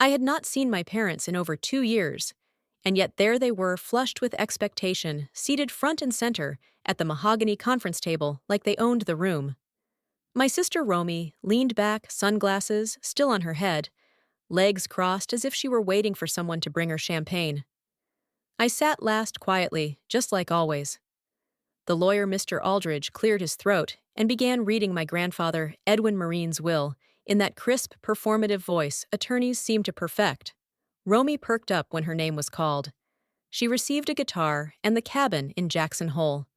I had not seen my parents in over 2 years, and yet there they were, flushed with expectation, seated front and center at the mahogany conference table like they owned the room. My sister Romy leaned back, sunglasses still on her head, legs crossed as if she were waiting for someone to bring her champagne. I sat last quietly, just like always. The lawyer, Mr. Aldridge, cleared his throat and began reading my grandfather, Edwin Marin's will, in that crisp, performative voice attorneys seem to perfect. Romy perked up when her name was called. She received a guitar and the cabin in Jackson Hole.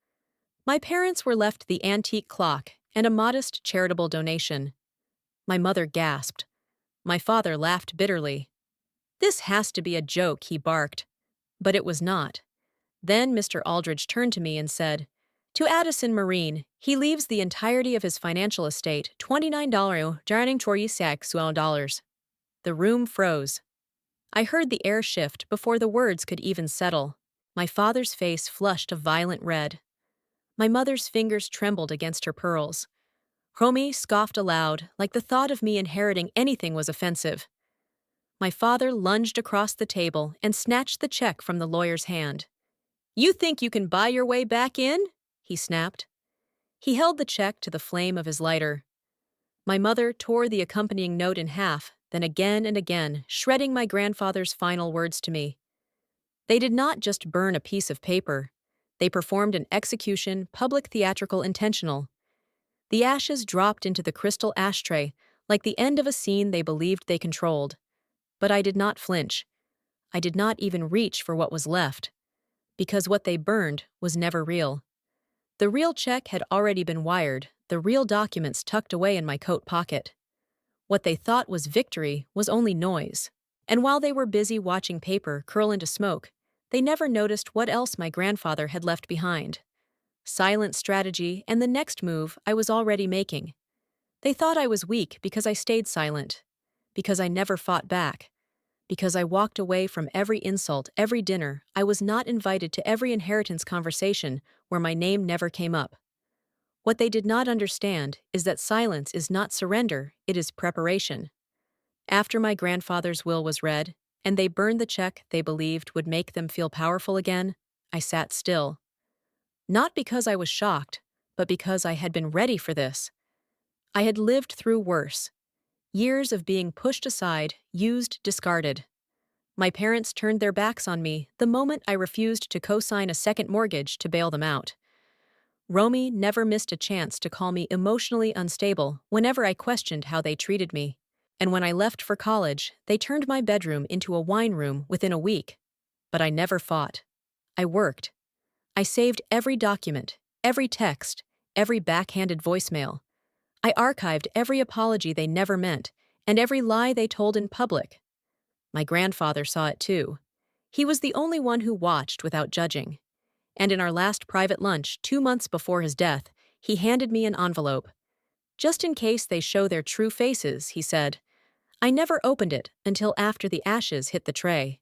My parents were left the antique clock and a modest charitable donation. My mother gasped. My father laughed bitterly. "This has to be a joke," he barked. But it was not. Then Mr. Aldridge turned to me and said, "To Addison Marin, he leaves the entirety of his financial estate, $29,46. The room froze. I heard the air shift before the words could even settle. My father's face flushed a violent red. My mother's fingers trembled against her pearls. Romy scoffed aloud, like the thought of me inheriting anything was offensive. My father lunged across the table and snatched the check from the lawyer's hand. "You think you can buy your way back in?" he snapped. He held the check to the flame of his lighter. My mother tore the accompanying note in half, then again and again, shredding my grandfather's final words to me. They did not just burn a piece of paper. They performed an execution, public theatrical intentional. The ashes dropped into the crystal ashtray like the end of a scene they believed they controlled. But I did not flinch. I did not even reach for what was left, because what they burned was never real. The real check had already been wired, the real documents tucked away in my coat pocket. What they thought was victory was only noise. And while they were busy watching paper curl into smoke, they never noticed what else my grandfather had left behind. Silent strategy and the next move I was already making. They thought I was weak because I stayed silent, because I never fought back, because I walked away from every insult, every dinner. I was not invited to every inheritance conversation where my name never came up. What they did not understand is that silence is not surrender, it is preparation. After my grandfather's will was read, and they burned the check they believed would make them feel powerful again, I sat still. Not because I was shocked, but because I had been ready for this. I had lived through worse. Years of being pushed aside, used, discarded. My parents turned their backs on me the moment I refused to co-sign a second mortgage to bail them out. Romy never missed a chance to call me emotionally unstable whenever I questioned how they treated me. And when I left for college, they turned my bedroom into a wine room within a week. But I never fought. I worked. I saved every document, every text, every backhanded voicemail. I archived every apology they never meant, and every lie they told in public. My grandfather saw it too. He was the only one who watched without judging. And in our last private lunch, 2 months before his death, he handed me an envelope. "Just in case they show their true faces," he said. I never opened it until after the ashes hit the tray.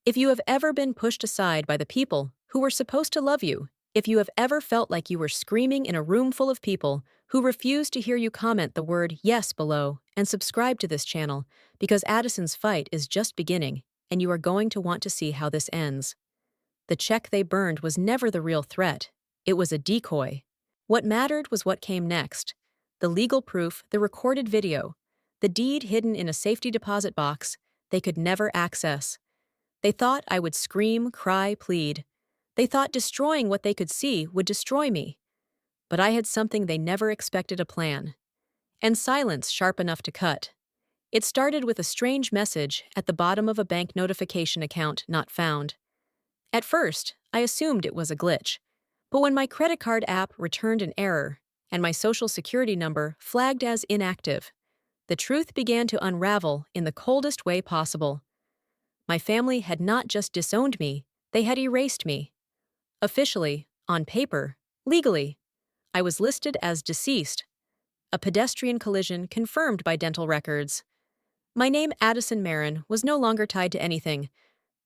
If you have ever been pushed aside by the people who were supposed to love you, if you have ever felt like you were screaming in a room full of people who refused to hear you, comment the word "yes" below and subscribe to this channel, because Addison's fight is just beginning and you are going to want to see how this ends. The check they burned was never the real threat. It was a decoy. What mattered was what came next. The legal proof, the recorded video, the deed hidden in a safety deposit box they could never access. They thought I would scream, cry, plead. They thought destroying what they could see would destroy me. But I had something they never expected, a plan. And silence sharp enough to cut. It started with a strange message at the bottom of a bank notification account not found. At first, I assumed it was a glitch. But when my credit card app returned an error, and my social security number flagged as inactive, the truth began to unravel in the coldest way possible. My family had not just disowned me, they had erased me. Officially, on paper, legally, I was listed as deceased. A pedestrian collision confirmed by dental records. My name, Addison Marin, was no longer tied to anything.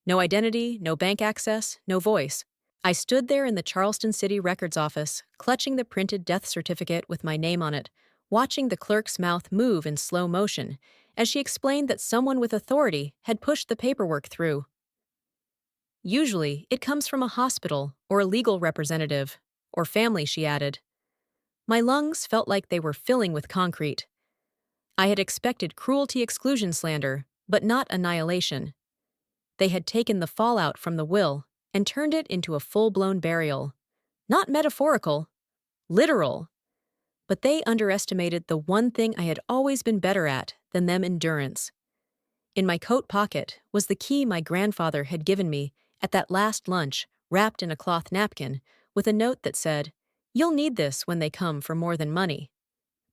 No identity, no bank access, no voice. I stood there in the Charleston City Records office, clutching the printed death certificate with my name on it, watching the clerk's mouth move in slow motion, as she explained that someone with authority had pushed the paperwork through. Usually, it comes from a hospital or a legal representative, or family, she added. My lungs felt like they were filling with concrete. I had expected cruelty exclusion slander, but not annihilation. They had taken the fallout from the will and turned it into a full-blown burial. Not metaphorical, literal. But they underestimated the one thing I had always been better at than them: endurance. In my coat pocket was the key my grandfather had given me at that last lunch, wrapped in a cloth napkin, with a note that said, "You'll need this when they come for more than money."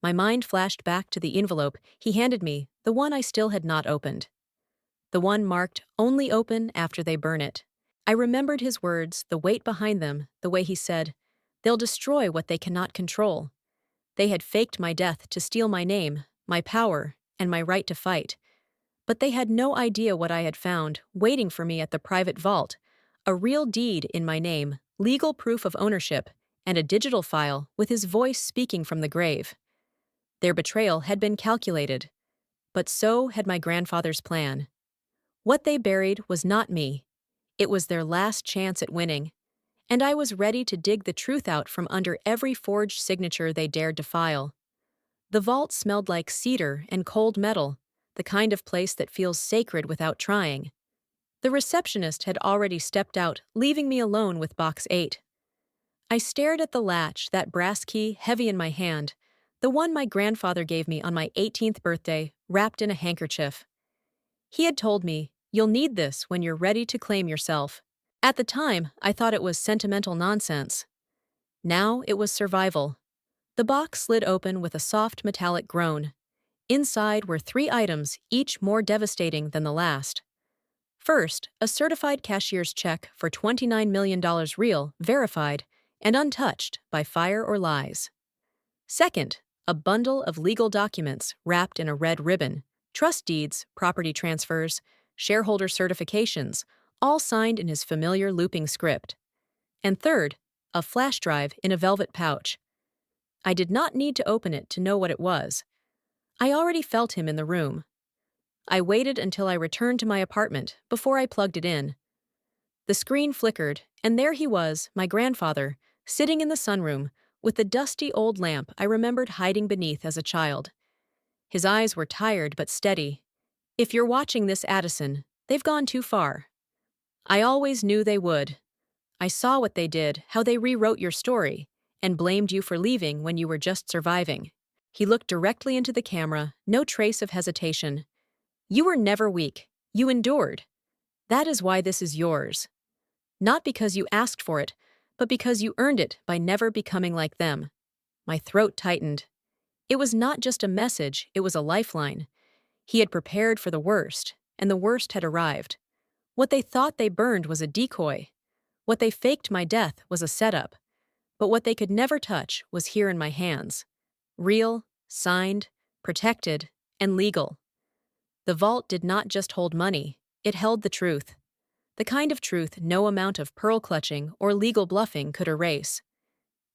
My mind flashed back to the envelope he handed me, the one I still had not opened. The one marked "Only open after they burn it." I remembered his words, the weight behind them, the way he said, "They'll destroy what they cannot control." They had faked my death to steal my name, my power, and my right to fight. But they had no idea what I had found, waiting for me at the private vault: a real deed in my name, legal proof of ownership, and a digital file with his voice speaking from the grave. Their betrayal had been calculated, but so had my grandfather's plan. What they buried was not me. It was their last chance at winning, and I was ready to dig the truth out from under every forged signature they dared to file. The vault smelled like cedar and cold metal, the kind of place that feels sacred without trying. The receptionist had already stepped out, leaving me alone with Box 8. I stared at the latch, that brass key heavy in my hand, the one my grandfather gave me on my 18th birthday, wrapped in a handkerchief. He had told me, "You'll need this when you're ready to claim yourself." At the time, I thought it was sentimental nonsense. Now it was survival. The box slid open with a soft metallic groan. Inside were 3 items, each more devastating than the last. First, a certified cashier's check for $29 million real, verified, and untouched by fire or lies. Second, a bundle of legal documents wrapped in a red ribbon: trust deeds, property transfers, shareholder certifications, all signed in his familiar looping script. And third, a flash drive in a velvet pouch. I did not need to open it to know what it was. I already felt him in the room. I waited until I returned to my apartment before I plugged it in. The screen flickered, and there he was, my grandfather, sitting in the sunroom, with the dusty old lamp I remembered hiding beneath as a child. His eyes were tired but steady. "If you're watching this, Addison, they've gone too far. I always knew they would. I saw what they did, how they rewrote your story, and blamed you for leaving when you were just surviving." He looked directly into the camera, no trace of hesitation. "You were never weak. You endured. That is why this is yours. Not because you asked for it, but because you earned it by never becoming like them." My throat tightened. It was not just a message, it was a lifeline. He had prepared for the worst, and the worst had arrived. What they thought they burned was a decoy. What they faked my death was a setup. But what they could never touch was here in my hands. Real, signed, protected, and legal. The vault did not just hold money, it held the truth. The kind of truth no amount of pearl-clutching or legal bluffing could erase.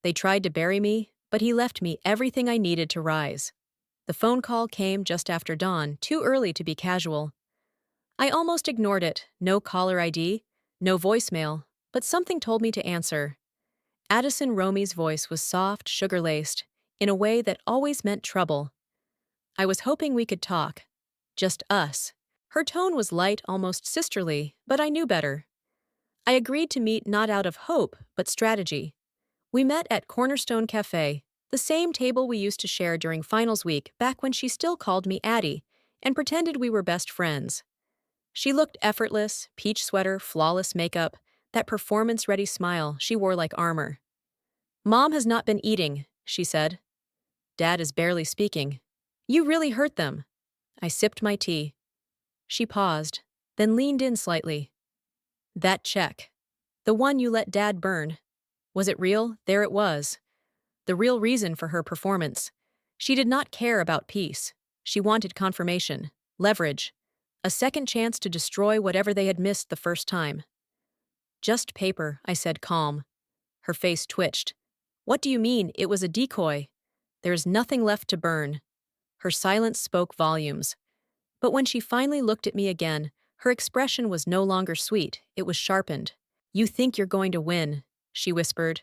They tried to bury me, but he left me everything I needed to rise. The phone call came just after dawn, too early to be casual. I almost ignored it: no caller ID, no voicemail, but something told me to answer. Addison Romy's voice was soft, sugar-laced, in a way that always meant trouble. I was hoping we could talk. Just us. Her tone was light, almost sisterly, but I knew better. I agreed to meet not out of hope, but strategy. We met at Cornerstone Cafe, the same table we used to share during finals week back when she still called me Addie, and pretended we were best friends. She looked effortless: peach sweater, flawless makeup, that performance-ready smile she wore like armor. "Mom has not been eating," she said. "Dad is barely speaking. You really hurt them." I sipped my tea. She paused, then leaned in slightly. "That check. The one you let Dad burn. Was it real?" There it was. The real reason for her performance. She did not care about peace. She wanted confirmation, leverage, a second chance to destroy whatever they had missed the first time. "Just paper," I said, calm. Her face twitched. "What do you mean, it was a decoy? There is nothing left to burn." Her silence spoke volumes. But when she finally looked at me again, her expression was no longer sweet, it was sharpened. "You think you're going to win," she whispered.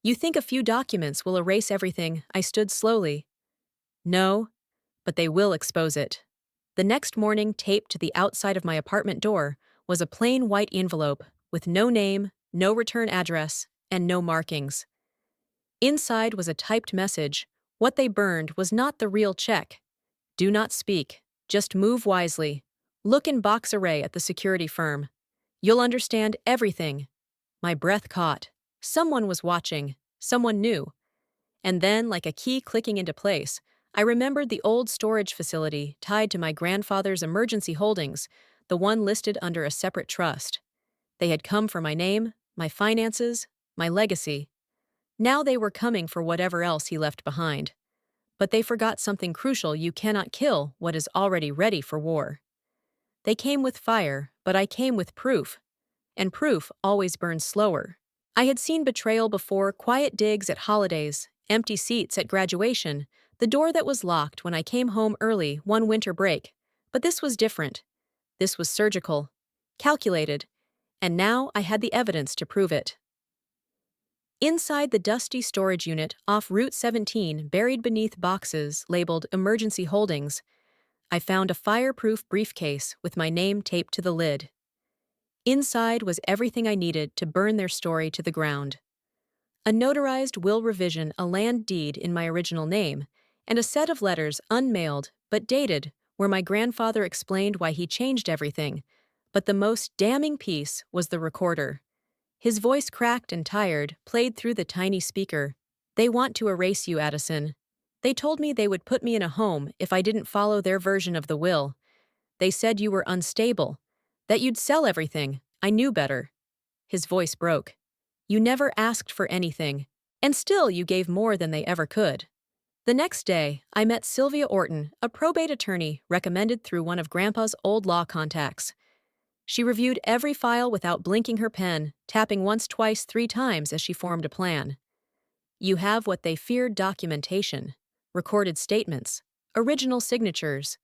"You think a few documents will erase everything." I stood slowly. "No, but they will expose it." The next morning, taped to the outside of my apartment door, was a plain white envelope with no name, no return address, and no markings. Inside was a typed message. What they burned was not the real check. "Do not speak. Just move wisely. Look in box array at the security firm. You'll understand everything." My breath caught. Someone was watching. Someone new. And then, like a key clicking into place, I remembered the old storage facility tied to my grandfather's emergency holdings, the one listed under a separate trust. They had come for my name, my finances, my legacy. Now they were coming for whatever else he left behind. But they forgot something crucial: you cannot kill what is already ready for war. They came with fire, but I came with proof. And proof always burns slower. I had seen betrayal before: quiet digs at holidays, empty seats at graduation, the door that was locked when I came home early one winter break. But this was different. This was surgical, calculated, and now I had the evidence to prove it. Inside the dusty storage unit off Route 17, buried beneath boxes labeled emergency holdings, I found a fireproof briefcase with my name taped to the lid. Inside was everything I needed to burn their story to the ground. A notarized will revision, a land deed in my original name, and a set of letters unmailed but dated where my grandfather explained why he changed everything. But the most damning piece was the recorder. His voice, cracked and tired, played through the tiny speaker. "They want to erase you, Addison. They told me they would put me in a home if I didn't follow their version of the will. They said you were unstable, that you'd sell everything. I knew better." His voice broke. "You never asked for anything, and still you gave more than they ever could." The next day, I met Sylvia Orton, a probate attorney recommended through one of Grandpa's old law contacts. She reviewed every file without blinking her pen, tapping once, twice, 3 times as she formed a plan. "You have what they feared: documentation, recorded statements, original signatures.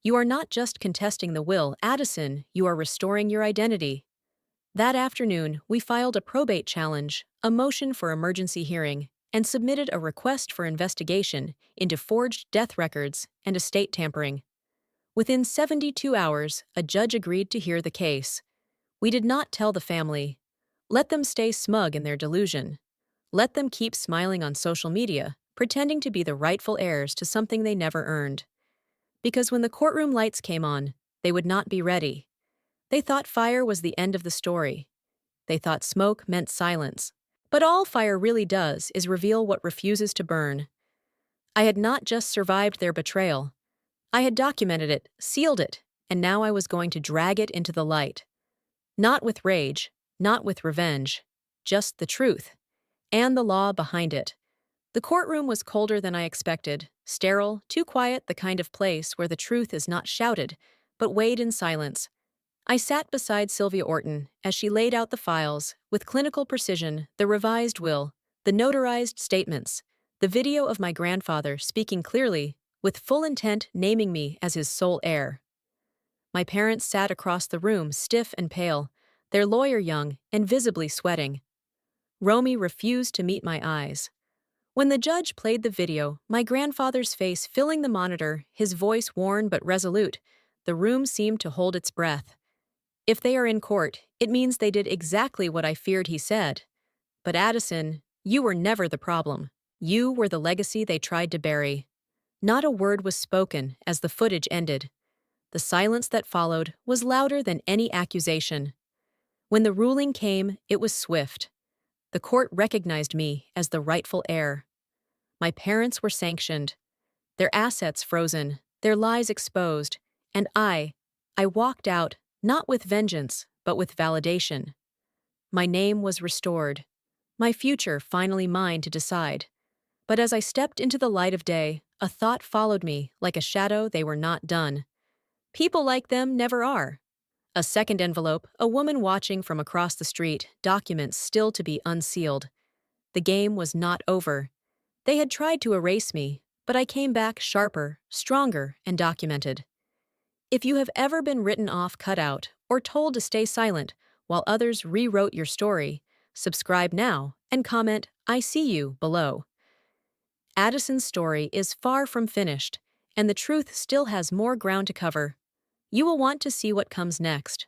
You are not just contesting the will, Addison, you are restoring your identity." That afternoon, we filed a probate challenge, a motion for emergency hearing, and submitted a request for investigation into forged death records and estate tampering. Within 72 hours, a judge agreed to hear the case. We did not tell the family. Let them stay smug in their delusion. Let them keep smiling on social media, pretending to be the rightful heirs to something they never earned. Because when the courtroom lights came on, they would not be ready. They thought fire was the end of the story. They thought smoke meant silence. But all fire really does is reveal what refuses to burn. I had not just survived their betrayal. I had documented it, sealed it, and now I was going to drag it into the light. Not with rage, not with revenge, just the truth. And the law behind it. The courtroom was colder than I expected, sterile, too quiet, the kind of place where the truth is not shouted, but weighed in silence. I sat beside Sylvia Orton as she laid out the files, with clinical precision: the revised will, the notarized statements, the video of my grandfather speaking clearly, with full intent, naming me as his sole heir. My parents sat across the room, stiff and pale, their lawyer young and visibly sweating. Romy refused to meet my eyes. When the judge played the video, my grandfather's face filling the monitor, his voice worn but resolute, the room seemed to hold its breath. "If they are in court, it means they did exactly what I feared," he said. "But Addison, you were never the problem. You were the legacy they tried to bury." Not a word was spoken as the footage ended. The silence that followed was louder than any accusation. When the ruling came, it was swift. The court recognized me as the rightful heir. My parents were sanctioned, their assets frozen, their lies exposed, and I walked out, not with vengeance, but with validation. My name was restored, my future finally mine to decide. But as I stepped into the light of day, a thought followed me like a shadow: they were not done. People like them never are. A second envelope, a woman watching from across the street, documents still to be unsealed. The game was not over. They had tried to erase me, but I came back sharper, stronger, and documented. If you have ever been written off, cut out, or told to stay silent while others rewrote your story, subscribe now and comment "I see you" below. Addison's story is far from finished, and the truth still has more ground to cover. You will want to see what comes next.